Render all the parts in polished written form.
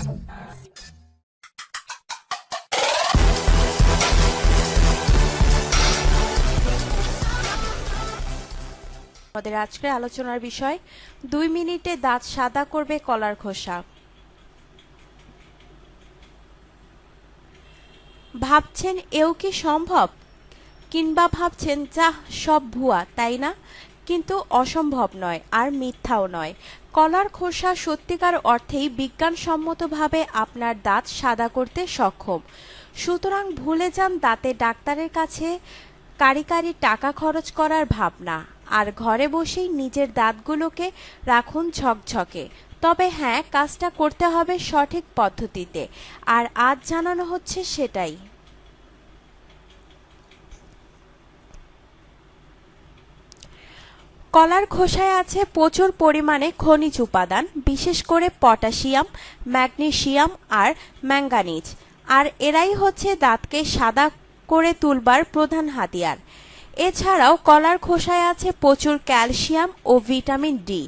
আমাদের আজকের আলোচনার বিষয় 2 মিনিটে দাঁত সাদা করবে কলার খোসা। ভাবছেন এও কি সম্ভব, কিংবা ভাবছেন যা সব ভুয়া, তাই না? কিন্তু অসম্ভব নয় আর মিথ্যাও নয়। কলার খোসা সত্যিকার অর্থেই বিজ্ঞানসম্মতভাবে আপনার দাঁত সাদা করতে সক্ষম। সুতরাং ভুলে যান দাঁতে ডাক্তারের কাছে কারি কারি টাকা খরচ করার ভাবনা, আর ঘরে বসেই নিজের দাঁতগুলোকে রাখুন ঝকঝকে। তবে হ্যাঁ, কাজটা করতে হবে সঠিক পদ্ধতিতে, আর আজ জানানো হচ্ছে সেটাই। কলার খোসায় আছে প্রচুর পরিমাণে খনিজ উপাদান, বিশেষ করে পটাশিয়াম, ম্যাগনেসিয়াম আর ম্যাঙ্গানিজ, আর এরাই হচ্ছে দাঁতকে সাদা করে তুলবার প্রধান হাতিয়ার। এছাড়াও কলার খোসায় আছে প্রচুর ক্যালসিয়াম ও ভিটামিন ডি,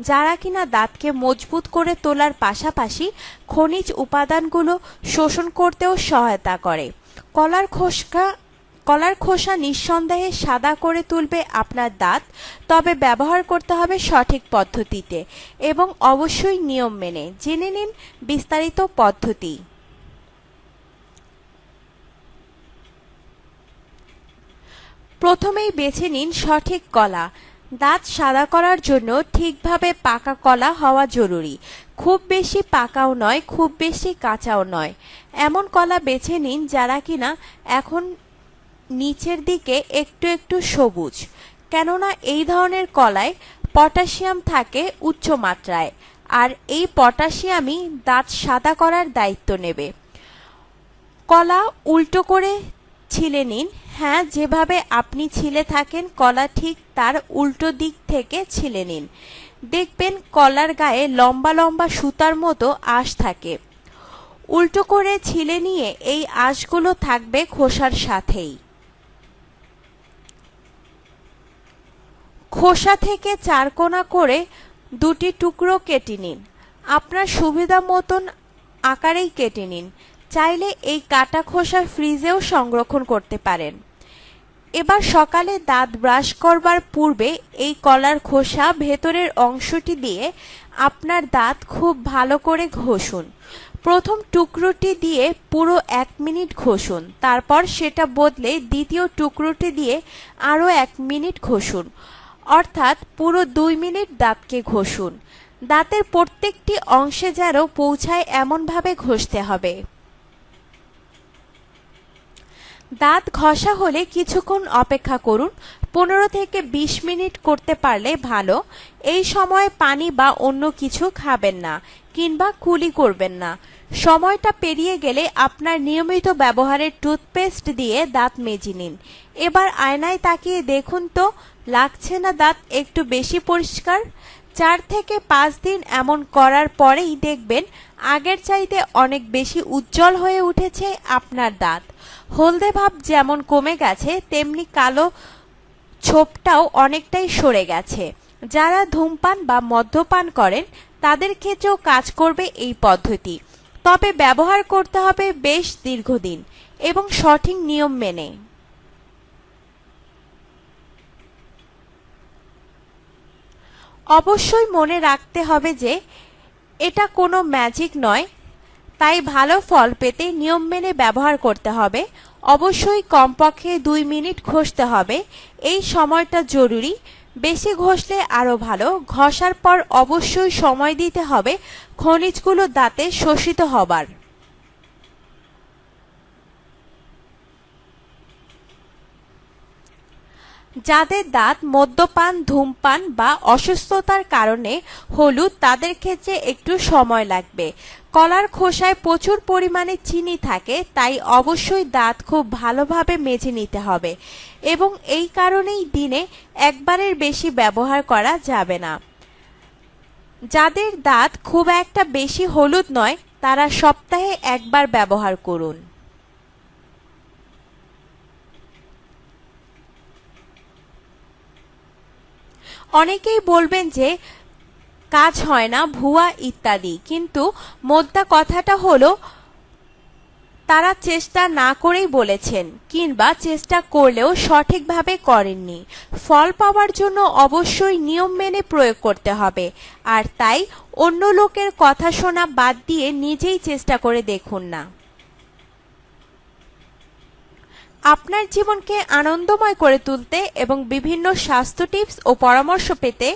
যারা কিনা দাঁতকে মজবুত করে তোলার পাশাপাশি খনিজ উপাদানগুলো শোষণ করতেও সহায়তা করে। কলার খোসা নিঃসন্দেহে সাদা করে তুলবে আপনার দাঁত, তবে ব্যবহার করতে হবে সঠিক পদ্ধতিতে এবং অবশ্যই নিয়ম মেনে। জেনে নিন বিস্তারিত পদ্ধতি। প্রথমেই বেছে নিন সঠিক কলা। দাঁত সাদা করার জন্য ঠিকভাবে পাকা কলা হওয়া জরুরি। খুব বেশি পাকাও নয়, খুব বেশি কাঁচাও নয়। এমন কলা বেছে নিন যারা কিনা এখন নিচের দিকে একটু একটু সবুজ, কেননা এই ধরনের কলায় পটাশিয়াম থাকে উচ্চ মাত্রায়, আর এই পটাশিয়ামই দাঁত সাদা করার দায়িত্ব নেবে। কলা উল্টো করে ছিলে নিন। হ্যাঁ, যেভাবে আপনি ছিলে থাকেন কলা ঠিক তার উল্টো দিক থেকে ছিলে নিন। দেখবেন কলার গায়ে লম্বা লম্বা সুতার মতো আঁশ থাকে। উল্টো করে ছিলে নিয়ে এই আঁশগুলো থাকবে খোসার সাথেই। খোসা থেকে চারকোনা করে দুটি টুকরো কেটে নিন। আপনার সুবিধা মতন আকারেই কেটে নিন। চাইলে এই কাটা খোসা ফ্রিজেও সংরক্ষণ করতে পারেন। এবার সকালে দাঁত ব্রাশ করবার পূর্বে এই কলার খোসা ভেতরের অংশটি দিয়ে আপনার দাঁত খুব ভালো করে ঘষুন। প্রথম টুকরোটি দিয়ে পুরো 1 মিনিট ঘষুন, তারপর সেটা বদলে দ্বিতীয় টুকরোটি দিয়ে আরও 1 মিনিট ঘষুন, অর্থাৎ পুরো 2 মিনিট দাঁতকে ঘষুন। দাঁতের প্রত্যেকটি অংশে যেন পৌঁছায় এমনভাবে ঘষতে হবে। দাঁত ঘষা হলে কিছুক্ষণ অপেক্ষা করুন। 15 থেকে 20 মিনিট করতে পারলে ভালো। এই সময় পানি বা অন্য কিছু খাবেন না, কিংবা কুলি করবেন না। সময়টা পেরিয়ে গেলে আপনার নিয়মিত ব্যবহারের টুথপেস্ট দিয়ে দাঁত মেজে নিন। এবার আয়নায় তাকিয়ে দেখুন তো, লাগছে না দাঁত একটু বেশি পরিষ্কার? 4 থেকে 5 দিন এমন করার পরেই দেখবেন আগের চাইতে অনেক বেশি উজ্জ্বল হয়ে উঠেছে আপনার দাঁত। হলদে ভাব যেমন কমে গেছে, তেমনি কালো ছোপটাও অনেকটাই সরে গেছে। যারা ধূমপান বা মদ্যপান করেন তাদের ক্ষেত্রেও কাজ করবে এই পদ্ধতি, তবে ব্যবহার করতে হবে বেশ দীর্ঘদিন এবং সঠিক নিয়ম মেনে। অবশ্যই মনে রাখতে হবে যে এটা কোনো ম্যাজিক নয়, তাই ভালো ফল পেতে নিয়ম মেনে ব্যবহার করতে হবে। অবশ্যই কমপক্ষে 2 মিনিট ঘষতে হবে। এই সময়টা জরুরি, বেশি ঘষলে আরও ভালো। ঘষার পর অবশ্যই সময় দিতে হবে খনিজগুলো দাঁতে শোষিত হবার। যাদের দাঁত মদ্যপান, ধূমপান বা অসুস্থতার কারণে হলুদ, তাদের ক্ষেত্রে একটু সময় লাগবে। কলার খোসায় প্রচুর পরিমাণে চিনি থাকে, তাই অবশ্যই দাঁত খুব ভালোভাবে মেজে নিতে হবে এবং এই কারণেই দিনে একবারের বেশি ব্যবহার করা যাবে না। যাদের দাঁত খুব একটা বেশি হলুদ নয়, তারা সপ্তাহে একবার ব্যবহার করুন। অনেকেই বলবেন যে কাজ হয় না, ভুয়া ইত্যাদি। কিন্তু মোদ্দা কথাটা হলো তারা চেষ্টা না করেই বলেছেন, কিংবা চেষ্টা করলেও সঠিকভাবে করেননি। ফল পাওয়ার জন্য অবশ্যই নিয়ম মেনে প্রয়োগ করতে হবে, আর তাই অন্য লোকের কথা শোনা বাদ দিয়ে নিজেই চেষ্টা করে দেখুন না। আপনার জীবনকে আনন্দময় করে তুলতে এবং বিভিন্ন স্বাস্থ্য টিপস ও পরামর্শ পেতে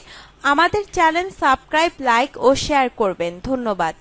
আমাদের চ্যানেল সাবস্ক্রাইব, লাইক ও শেয়ার করবেন। ধন্যবাদ।